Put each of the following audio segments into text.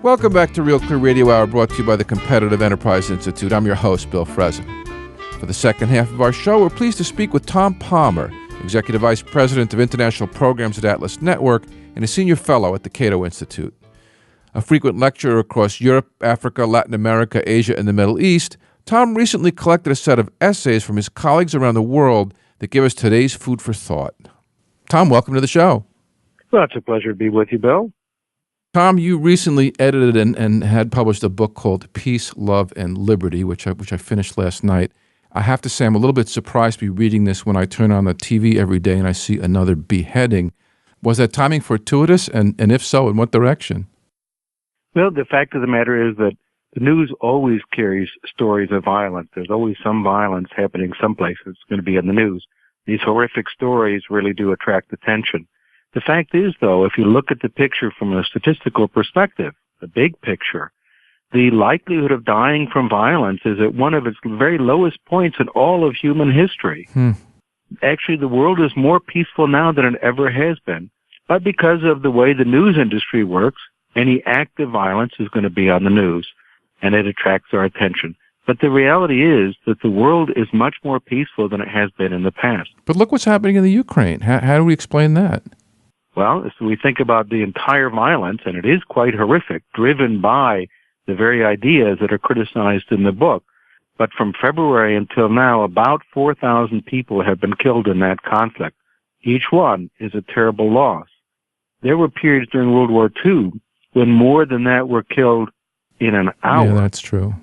Welcome back to Real Clear Radio Hour, brought to you by the Competitive Enterprise Institute. I'm your host, Bill Frezin. For the second half of our show, we're pleased to speak with Tom Palmer, Executive Vice President of International Programs at Atlas Network and a Senior Fellow at the Cato Institute. A frequent lecturer across Europe, Africa, Latin America, Asia, and the Middle East, Tom recently collected a set of essays from his colleagues around the world that give us today's food for thought. Tom, welcome to the show. Well, it's a pleasure to be with you, Bill. Tom, you recently edited and had published a book called Peace, Love, and Liberty, which I finished last night. I have to say I'm a little bit surprised to be reading this when I turn on the TV every day and I see another beheading. Was that timing fortuitous, and if so, in what direction? Well, the fact of the matter is that the news always carries stories of violence. There's always some violence happening someplace that's going to be in the news. These horrific stories really do attract attention. The fact is, though, if you look at the picture from a statistical perspective, the big picture, the likelihood of dying from violence is at one of its very lowest points in all of human history. Actually, the world is more peaceful now than it ever has been. But because of the way the news industry works, any act of violence is going to be on the news, and it attracts our attention. But the reality is that the world is much more peaceful than it has been in the past. But look what's happening in the Ukraine. How do we explain that? Well, if we think about the entire violence, and it is quite horrific, driven by the very ideas that are criticized in the book. But from February until now, about 4,000 people have been killed in that conflict. Each one is a terrible loss. There were periods during World War II when more than that were killed in an hour. Yeah, that's true.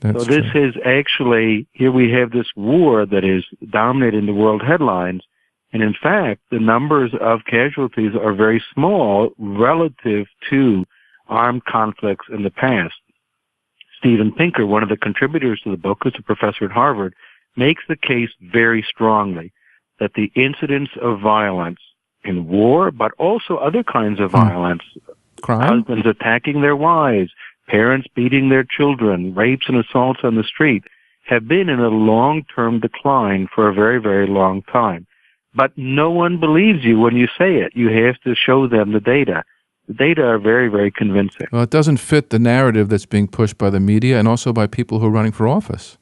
So this is actually, here we have this war that is dominating the world headlines. And in fact, the numbers of casualties are very small relative to armed conflicts in the past. Steven Pinker, one of the contributors to the book, who's a professor at Harvard, makes the case very strongly that the incidence of violence in war, but also other kinds of violence, crime, husbands attacking their wives, parents beating their children, rapes and assaults on the street, have been in a long-term decline for a very, very long time. But no one believes you when you say it. You have to show them the data. The data are very, very convincing. Well, it doesn't fit the narrative that's being pushed by the media and also by people who are running for office.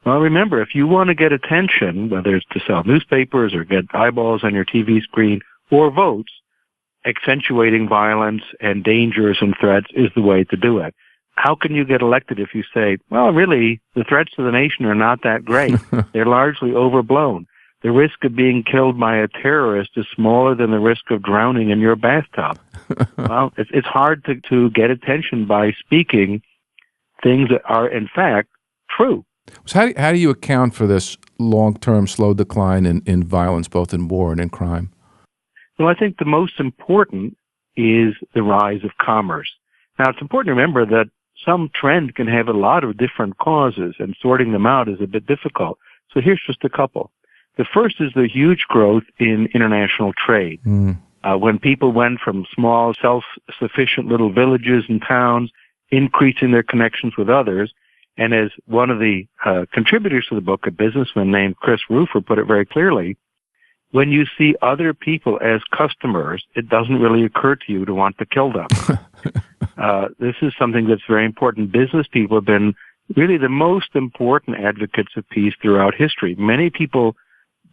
Well, remember, if you want to get attention, whether it's to sell newspapers or get eyeballs on your TV screen or votes, accentuating violence and dangers and threats is the way to do it. How can you get elected if you say, well, really, the threats to the nation are not that great. They're largely overblown. The risk of being killed by a terrorist is smaller than the risk of drowning in your bathtub. Well, it's hard to get attention by speaking things that are, in fact, true. So how do you account for this long-term slow decline in violence, both in war and in crime? Well, I think the most important is the rise of commerce. Now, it's important to remember that some trend can have a lot of different causes, and sorting them out is a bit difficult. So here's just a couple. The first is the huge growth in international trade. When people went from small, self-sufficient little villages and towns, increasing their connections with others, and as one of the contributors to the book, a businessman named Chris Rufer, put it very clearly, when you see other people as customers, it doesn't really occur to you to want to kill them. This is something that's very important. Business people have been really the most important advocates of peace throughout history. Many people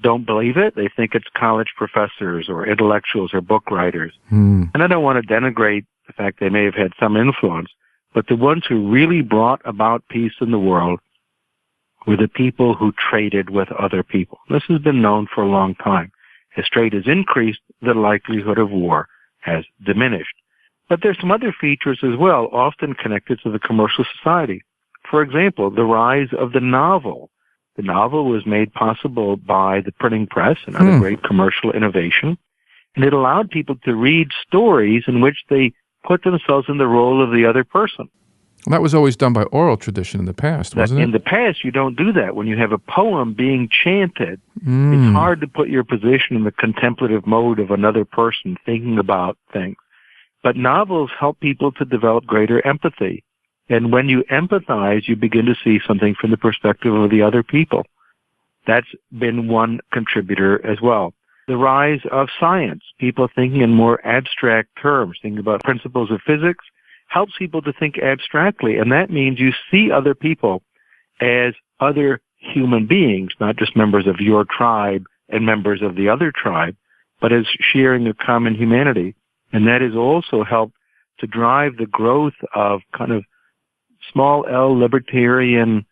don't believe it. They think it's college professors or intellectuals or book writers. And I don't want to denigrate the fact they may have had some influence, but the ones who really brought about peace in the world were the people who traded with other people. This has been known for a long time. As trade has increased, the likelihood of war has diminished. But there's some other features as well, often connected to the commercial society. For example, the rise of the novel. The novel was made possible by the printing press and other great commercial innovation, and it allowed people to read stories in which they put themselves in the role of the other person. Well, that was always done by oral tradition in the past, wasn't it? In the past, you don't do that. When you have a poem being chanted, it's hard to put your position in the contemplative mode of another person thinking about things. But novels help people to develop greater empathy. And when you empathize, you begin to see something from the perspective of the other people. That's been one contributor as well. The rise of science, people thinking in more abstract terms, thinking about principles of physics helps people to think abstractly, and that means you see other people as other human beings, not just members of your tribe and members of the other tribe, but as sharing a common humanity. And that has also helped to drive the growth of kind of small L libertarian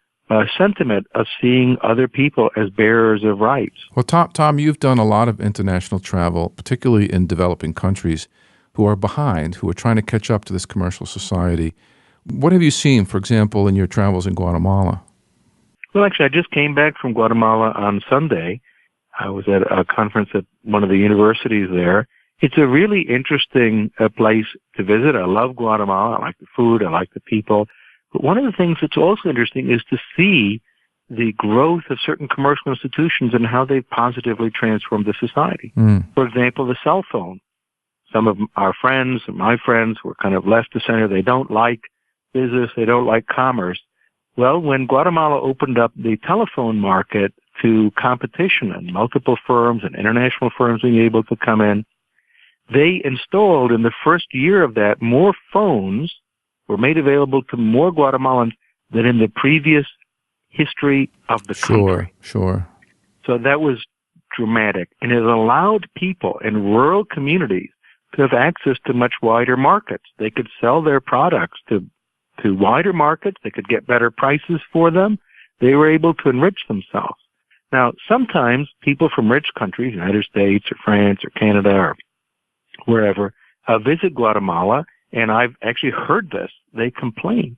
sentiment of seeing other people as bearers of rights. Well, Tom, you've done a lot of international travel, particularly in developing countries who are behind, who are trying to catch up to this commercial society. What have you seen, for example, in your travels in Guatemala? Well, actually, I just came back from Guatemala on Sunday. I was at a conference at one of the universities there. It's a really interesting place to visit. I love Guatemala. I like the food. I like the people. But one of the things that's also interesting is to see the growth of certain commercial institutions and how they've positively transformed the society. For example, the cell phone. Some of our friends, my friends, who are kind of left to center. They don't like business. They don't like commerce. Well, when Guatemala opened up the telephone market to competition and multiple firms and international firms being able to come in, they installed in the first year of that more phones were made available to more Guatemalans than in the previous history of the country. Sure. So that was dramatic. And it allowed people in rural communities to have access to much wider markets. They could sell their products to wider markets. They could get better prices for them. They were able to enrich themselves. Now, sometimes people from rich countries, United States or France or Canada or wherever, visit Guatemala, and I've actually heard this. They complain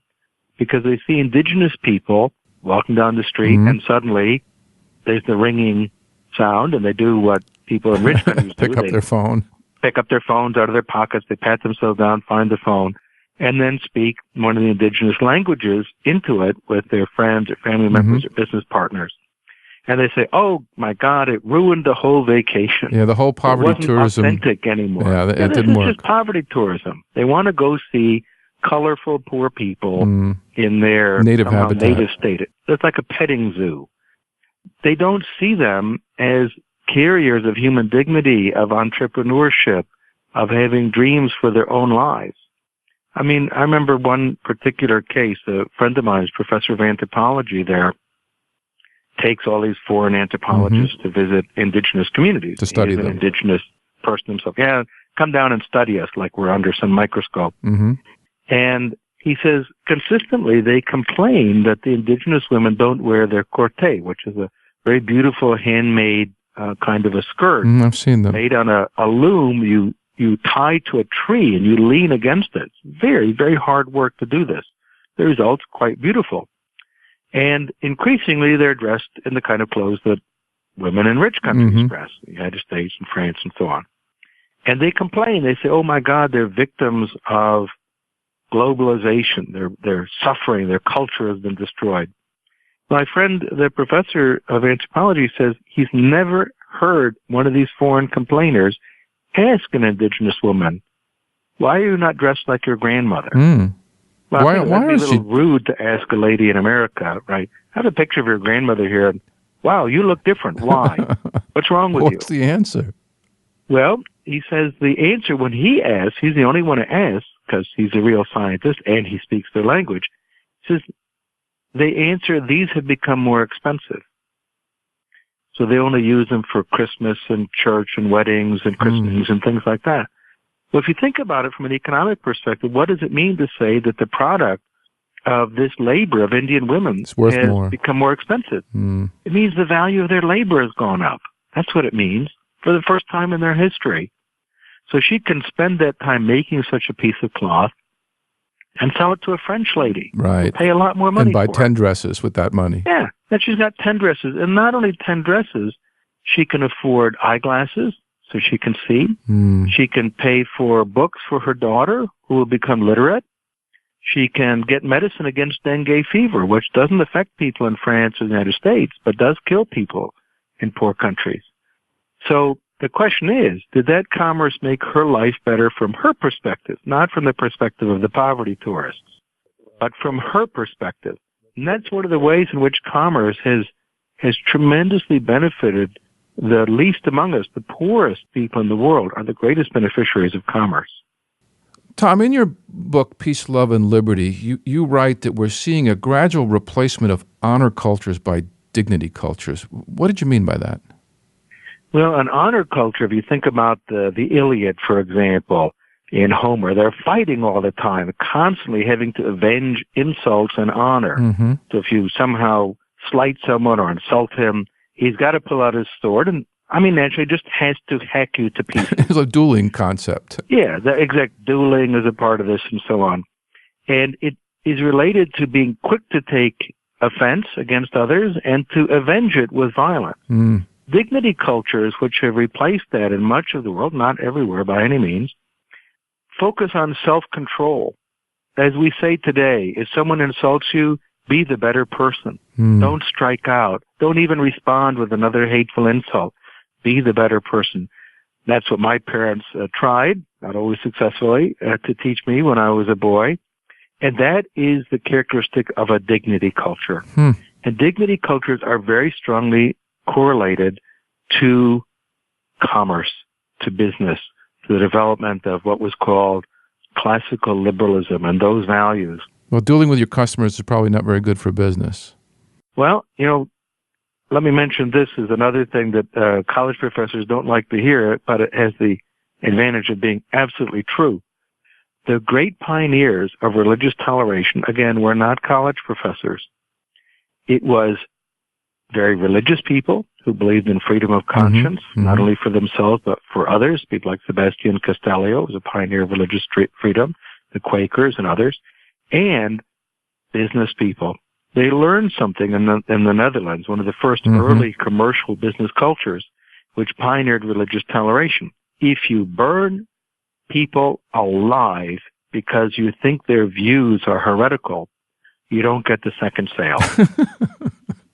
because they see indigenous people walking down the street, and suddenly there's the ringing sound, and they do what people in rich countries do. Pick up their phone. Pick up their phones out of their pockets. They pat themselves down, find the phone, and then speak one of the indigenous languages into it with their friends or family members or business partners. And they say, oh, my God, it ruined the whole vacation. Yeah, the whole poverty tourism. It wasn't authentic anymore. Yeah, it this didn't is work. Just poverty tourism. They want to go see colorful poor people in their native habitat. Native state. It's like a petting zoo. They don't see them as carriers of human dignity, of entrepreneurship, of having dreams for their own lives. I mean, I remember one particular case, a friend of mine, professor of anthropology there, takes all these foreign anthropologists to visit indigenous communities. To study them. He's an indigenous person himself. Yeah, come down and study us like we're under some microscope. And he says consistently they complain that the indigenous women don't wear their corte, which is a very beautiful handmade kind of a skirt. I've seen them. Made on a loom you tie to a tree and you lean against it. It's very, very hard work to do this. The result's quite beautiful. And increasingly, they're dressed in the kind of clothes that women in rich countries dress, the United States and France and so on. And they complain. They say, oh, my God, they're victims of globalization. They're suffering. Their culture has been destroyed. My friend, the professor of anthropology, says he's never heard one of these foreign complainers ask an indigenous woman, why are you not dressed like your grandmother? Well, why it'd be a is little she rude to ask a lady in America, right? I have a picture of your grandmother here. Wow, you look different. Why? What's wrong with you? What's the answer? Well, he says the answer when he asks, he's the only one to ask because he's a real scientist and he speaks their language. He says they answer, these have become more expensive. So they only use them for Christmas and church and weddings and christenings and things like that. Well, if you think about it from an economic perspective, what does it mean to say that the product of this labor of Indian women has become more expensive? It means the value of their labor has gone up. That's what it means for the first time in their history. So she can spend that time making such a piece of cloth and sell it to a French lady. Right. Pay a lot more money for it. And buy 10 it. dresses with that money. Yeah. Then she's got 10 dresses. And not only 10 dresses, she can afford eyeglasses so she can see. She can pay for books for her daughter who will become literate. She can get medicine against dengue fever, which doesn't affect people in France or the United States, but does kill people in poor countries. So the question is, did that commerce make her life better from her perspective, not from the perspective of the poverty tourists, but from her perspective? And that's one of the ways in which commerce has tremendously benefited the least among us. The poorest people in the world are the greatest beneficiaries of commerce. Tom, in your book, Peace, Love, and Liberty, you write that we're seeing a gradual replacement of honor cultures by dignity cultures. What did you mean by that? Well, an honor culture, if you think about the Iliad, for example, in Homer, they're fighting all the time, constantly having to avenge insults and honor. Mm-hmm. So if you somehow slight someone or insult him, he's got to pull out his sword and, naturally just has to hack you to pieces. It's a dueling concept. Yeah, the exact dueling is a part of this and so on. And it is related to being quick to take offense against others and to avenge it with violence. Mm. Dignity cultures, which have replaced that in much of the world, not everywhere by any means, focus on self-control. As we say today, if someone insults you, be the better person. Mm. Don't strike out. Don't even respond with another hateful insult. Be the better person. That's what my parents tried, not always successfully, to teach me when I was a boy. And that is the characteristic of a dignity culture. Hmm. And dignity cultures are very strongly correlated to commerce, to business, to the development of what was called classical liberalism and those values. Well, dealing with your customers is probably not very good for business. Well, let me mention this is another thing that college professors don't like to hear, but it has the advantage of being absolutely true. The great pioneers of religious toleration, again, were not college professors. It was very religious people who believed in freedom of conscience, mm-hmm. not only for themselves, but for others. People like Sebastian Castellio was a pioneer of religious freedom, the Quakers and others, and business people. They learned something in the Netherlands, one of the first mm-hmm. early commercial business cultures, which pioneered religious toleration. If you burn people alive because you think their views are heretical, you don't get the second sale.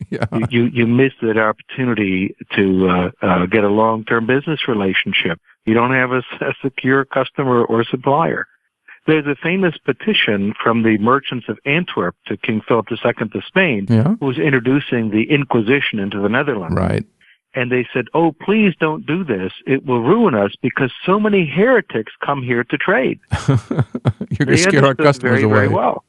Yeah. You miss that opportunity to get a long-term business relationship. You don't have a secure customer or supplier. There's a famous petition from the merchants of Antwerp to King Philip II of Spain, yeah. who was introducing the Inquisition into the Netherlands. Right. And they said, oh, please don't do this. It will ruin us because so many heretics come here to trade. You're going to scare our customers very, away. very well.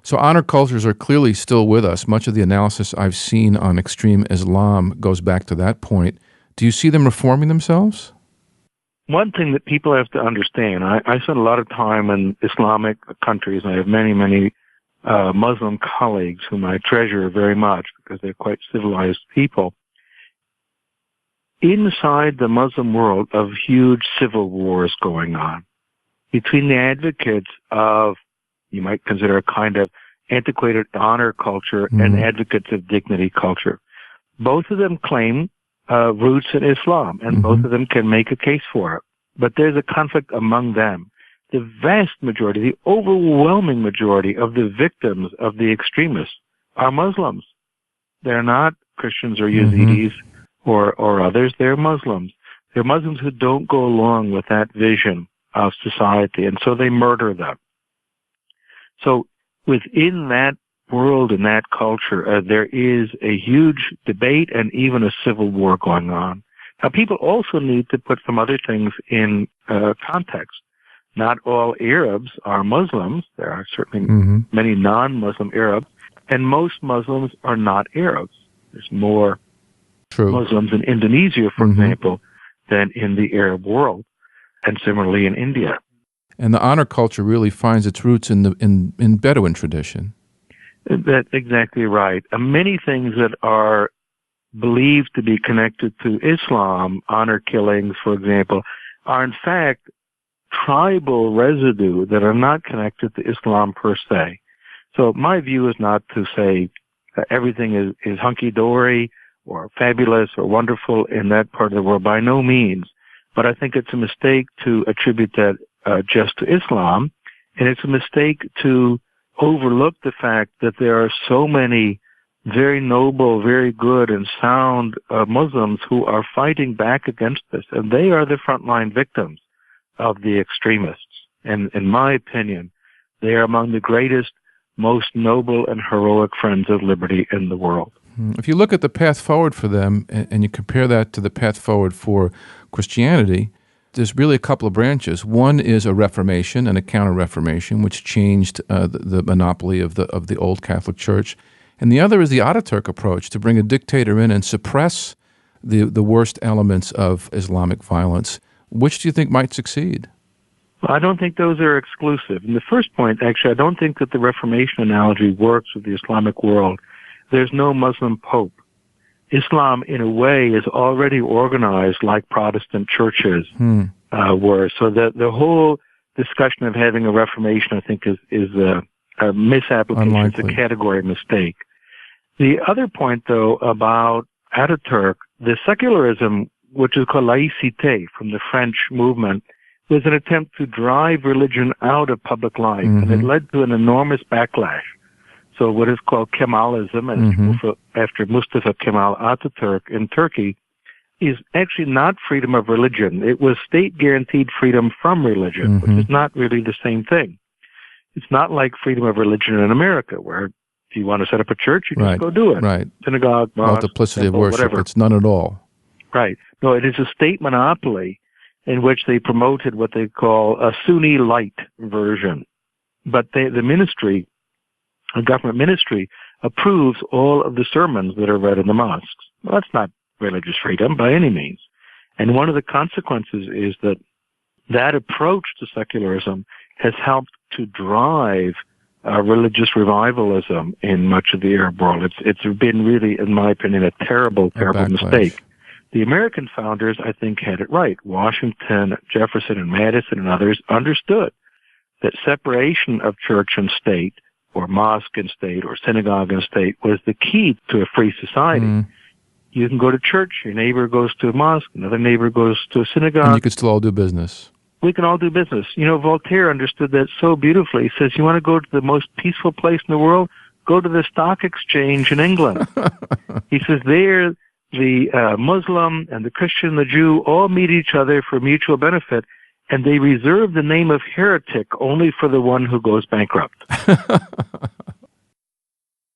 So honor cultures are clearly still with us. Much of the analysis I've seen on extreme Islam goes back to that point. Do you see them reforming themselves? One thing that people have to understand, I spend a lot of time in Islamic countries, and I have many, many Muslim colleagues whom I treasure very much because they're quite civilized people. Inside the Muslim world of huge civil wars going on between the advocates of, you might consider a kind of antiquated honor culture mm-hmm. and advocates of dignity culture. Both of them claim roots in Islam, and mm-hmm. both of them can make a case for it. But there's a conflict among them. The vast majority, the overwhelming majority of the victims of the extremists are Muslims. They're not Christians or Yazidis mm-hmm. or others. They're Muslims. They're Muslims who don't go along with that vision of society, and so they murder them. So within that world and that culture, there is a huge debate and even a civil war going on. Now, people also need to put some other things in context. Not all Arabs are Muslims. There are certainly mm-hmm. many non-Muslim Arabs, and most Muslims are not Arabs. There's more True. Muslims in Indonesia, for mm-hmm. example, than in the Arab world, and similarly in India. And the honor culture really finds its roots in Bedouin tradition. That's exactly right. Many things that are believed to be connected to Islam, honor killings, for example, are in fact tribal residue that are not connected to Islam per se. So my view is not to say everything is hunky-dory or fabulous or wonderful in that part of the world, by no means. But I think it's a mistake to attribute that just to Islam, and it's a mistake to overlook the fact that there are so many very noble, very good and sound Muslims who are fighting back against this, and they are the frontline victims of the extremists. And in my opinion, they are among the greatest, most noble and heroic friends of liberty in the world. If you look at the path forward for them and you compare that to the path forward for Christianity, there's really a couple of branches. One is a Reformation and a Counter-Reformation, which changed the monopoly of the old Catholic Church. And the other is the Ataturk approach, to bring a dictator in and suppress the worst elements of Islamic violence. Which do you think might succeed? Well, I don't think those are exclusive. In the first point, actually, I don't think that the Reformation analogy works with the Islamic world. There's no Muslim pope. Islam, in a way, is already organized like Protestant churches were. So the whole discussion of having a Reformation, I think, is a misapplication. Unlikely. It's a category mistake. The other point, though, about Ataturk, the secularism, which is called laïcité from the French movement, was an attempt to drive religion out of public life, and it led to an enormous backlash. So what is called Kemalism, and after Mustafa Kemal Ataturk in Turkey, is actually not freedom of religion. It was state-guaranteed freedom from religion, which is not really the same thing. It's not like freedom of religion in America, where if you want to set up a church, you just go do it. Right. Synagogue, mosque, Multiplicity temple, of worship. whatever. It's none at all. Right. No, it is a state monopoly in which they promoted what they call a Sunni light version. But the ministry, a government ministry, approves all of the sermons that are read in the mosques. Well, that's not religious freedom by any means. And one of the consequences is that that approach to secularism has helped to drive religious revivalism in much of the Arab world. It's been really, in my opinion, a terrible mistake. The American founders, I think, had it right. Washington, Jefferson, and Madison and others understood that separation of church and state, or mosque and state, or synagogue and state, was the key to a free society. You can go to church, your neighbor goes to a mosque, another neighbor goes to a synagogue. And you could still all do business. We can all do business. You know, Voltaire understood that so beautifully. He says, you want to go to the most peaceful place in the world? Go to the stock exchange in England. He says, there the Muslim and the Christian, the Jew, all meet each other for mutual benefit, and they reserve the name of heretic only for the one who goes bankrupt.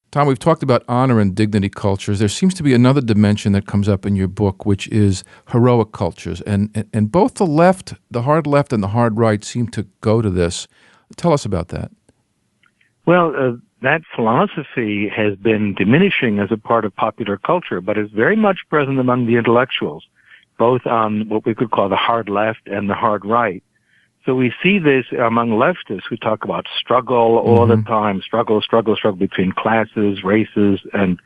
Tom, we've talked about honor and dignity cultures. There seems to be another dimension that comes up in your book, which is heroic cultures. And both the left, the hard left and the hard right, seem to go to this. Tell us about that. Well, that philosophy has been diminishing as a part of popular culture, but is very much present among the intellectuals, both on what we could call the hard left and the hard right. So we see this among leftists who talk about struggle all the time, struggle between classes, races, and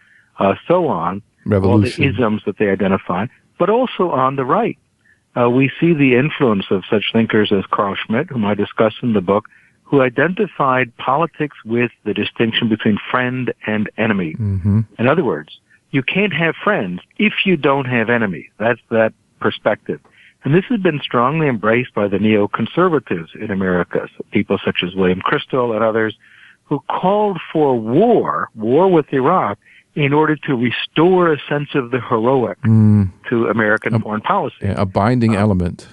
so on. Revolution. All the isms that they identify, but also on the right. We see the influence of such thinkers as Carl Schmitt, whom I discuss in the book, who identified politics with the distinction between friend and enemy. In other words, you can't have friends if you don't have enemies. That's that perspective. And this has been strongly embraced by the neoconservatives in America, so people such as William Kristol and others, who called for war with Iraq, in order to restore a sense of the heroic to American foreign policy. Yeah, a binding element.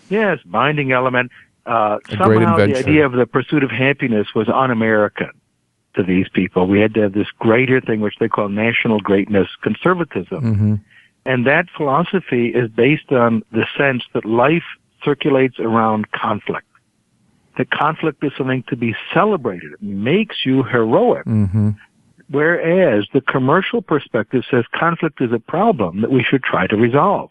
Yes, binding element. Somehow the idea of the pursuit of happiness was un-American to these people. We had to have this greater thing, which they call national greatness conservatism. And that philosophy is based on the sense that life circulates around conflict. That conflict is something to be celebrated. It makes you heroic. Whereas the commercial perspective says conflict is a problem that we should try to resolve.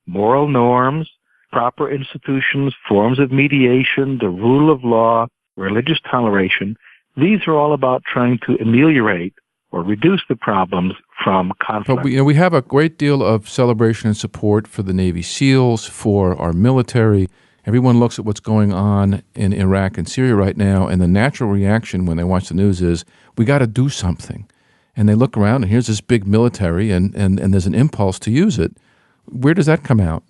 Moral norms, proper institutions, forms of mediation, the rule of law, religious toleration, these are all about trying to ameliorate or reduce the problems from conflict. But we have a great deal of celebration and support for the Navy SEALs, for our military. Everyone looks at what's going on in Iraq and Syria right now, and the natural reaction when they watch the news is, we got to do something. And they look around, and here's this big military, and there's an impulse to use it. Where does that come out?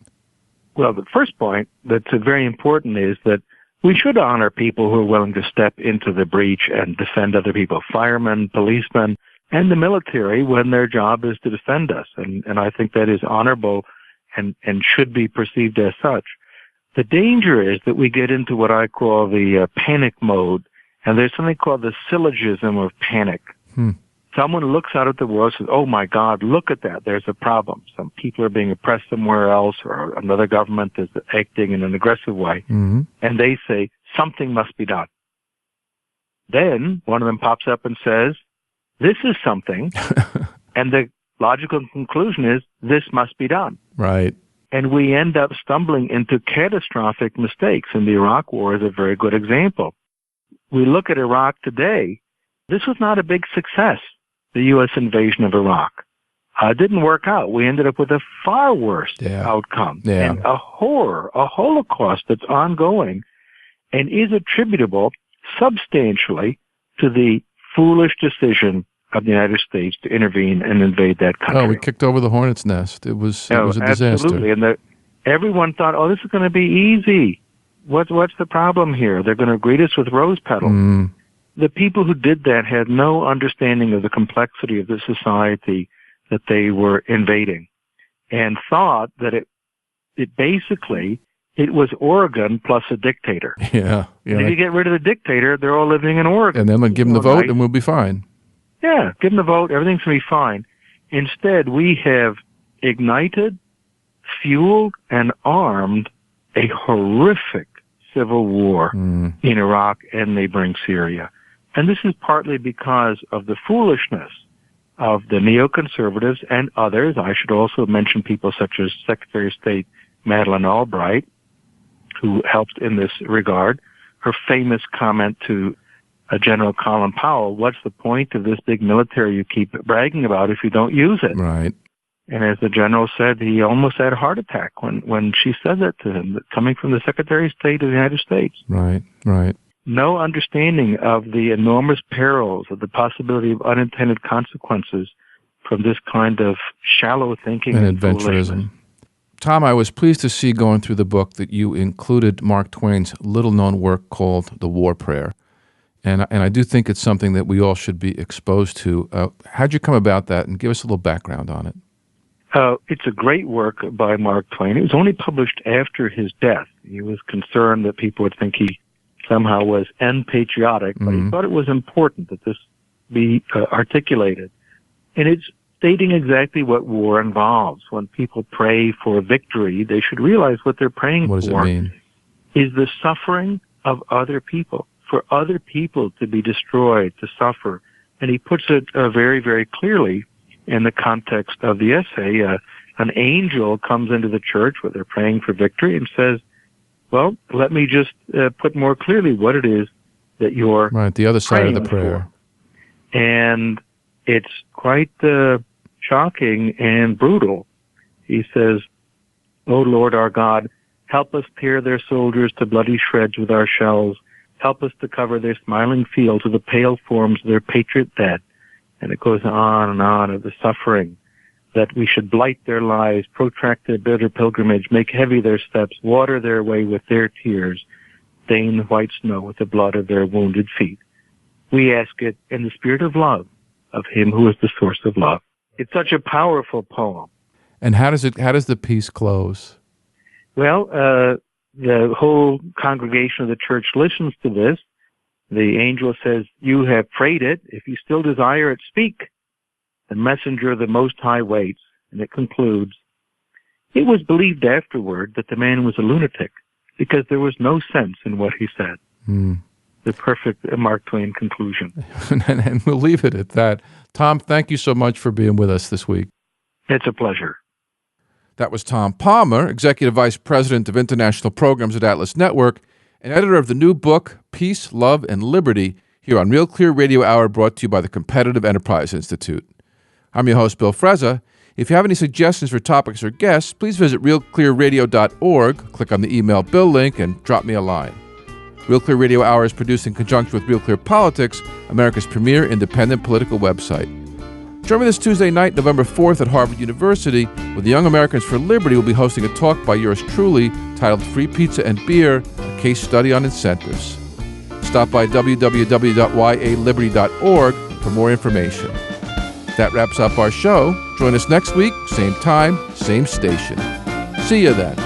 Well, the first point that's very important is that we should honor people who are willing to step into the breach and defend other people, firemen, policemen, and the military when their job is to defend us. And I think that is honorable and should be perceived as such. The danger is that we get into what I call the panic mode, and there's something called the syllogism of panic. someone looks out at the world and says, oh my God, look at that. There's a problem. Some people are being oppressed somewhere else, or another government is acting in an aggressive way. Mm-hmm. And they say, something must be done. Then one of them pops up and says, this is something. And the logical conclusion is, this must be done. Right. And we end up stumbling into catastrophic mistakes. And the Iraq War is a very good example. We look at Iraq today. This was not a big success, the U.S. invasion of Iraq. It didn't work out. We ended up with a far worse outcome. Yeah. And a horror, a Holocaust that's ongoing and is attributable substantially to the foolish decision of the United States to intervene and invade that country. Oh, we kicked over the hornet's nest. It was a disaster. Absolutely. And everyone thought, oh, this is going to be easy. What's the problem here? They're going to greet us with rose petals. Mm. The people who did that had no understanding of the complexity of the society that they were invading, and thought that it basically was Oregon plus a dictator. Yeah. And if you get rid of the dictator, they're all living in Oregon. And then give them the vote and we'll be fine. Yeah, give them the vote. Everything's going to be fine. Instead, we have ignited, fueled, and armed a horrific civil war in Iraq and neighboring Syria. And this is partly because of the foolishness of the neoconservatives and others. I should also mention people such as Secretary of State Madeleine Albright, who helped in this regard. Her famous comment to General Colin Powell, what's the point of this big military you keep bragging about if you don't use it? Right. And as the general said, he almost had a heart attack when she said that to him, coming from the Secretary of State of the United States. Right, right. No understanding of the enormous perils, of the possibility of unintended consequences from this kind of shallow thinking and adventurism. Tom, I was pleased to see going through the book that you included Mark Twain's little-known work called The War Prayer. And I do think it's something that we all should be exposed to. How'd you come about that? And give us a little background on it. It's a great work by Mark Twain. It was only published after his death. He was concerned that people would think he somehow was unpatriotic, but he thought it was important that this be articulated. And it's stating exactly what war involves. When people pray for victory, they should realize what they're praying What does for it mean? Is the suffering of other people, for other people to be destroyed, to suffer. And he puts it very, very clearly in the context of the essay. An angel comes into the church where they're praying for victory and says, well, let me just put more clearly what it is that you're right, the other side of the prayer. For. And it's quite shocking and brutal. He says, O Lord our God, help us tear their soldiers to bloody shreds with our shells. Help us to cover their smiling fields with the pale forms of their patriot dead. And it goes on and on of the suffering, that we should blight their lives, protract their bitter pilgrimage, make heavy their steps, water their way with their tears, stain the white snow with the blood of their wounded feet. We ask it in the spirit of love, of him who is the source of love. It's such a powerful poem. And how does the piece close? Well, the whole congregation of the church listens to this. The angel says, you have prayed it. If you still desire it, speak. The messenger of the Most High waits, and it concludes, it was believed afterward that the man was a lunatic because there was no sense in what he said. The perfect Mark Twain conclusion. And we'll leave it at that. Tom, thank you so much for being with us this week. It's a pleasure. That was Tom Palmer, Executive Vice President of International Programs at Atlas Network, and editor of the new book, Peace, Love, and Liberty, here on Real Clear Radio Hour, brought to you by the Competitive Enterprise Institute. I'm your host, Bill Frezza. If you have any suggestions for topics or guests, please visit realclearradio.org, click on the email Bill link, and drop me a line. Real Clear Radio Hour is produced in conjunction with Real Clear Politics, America's premier independent political website. Join me this Tuesday night, November 4th at Harvard University, where the Young Americans for Liberty will be hosting a talk by yours truly titled Free Pizza and Beer, a case study on incentives. Stop by www.yaliberty.org for more information. That wraps up our show. Join us next week, same time, same station. See you then.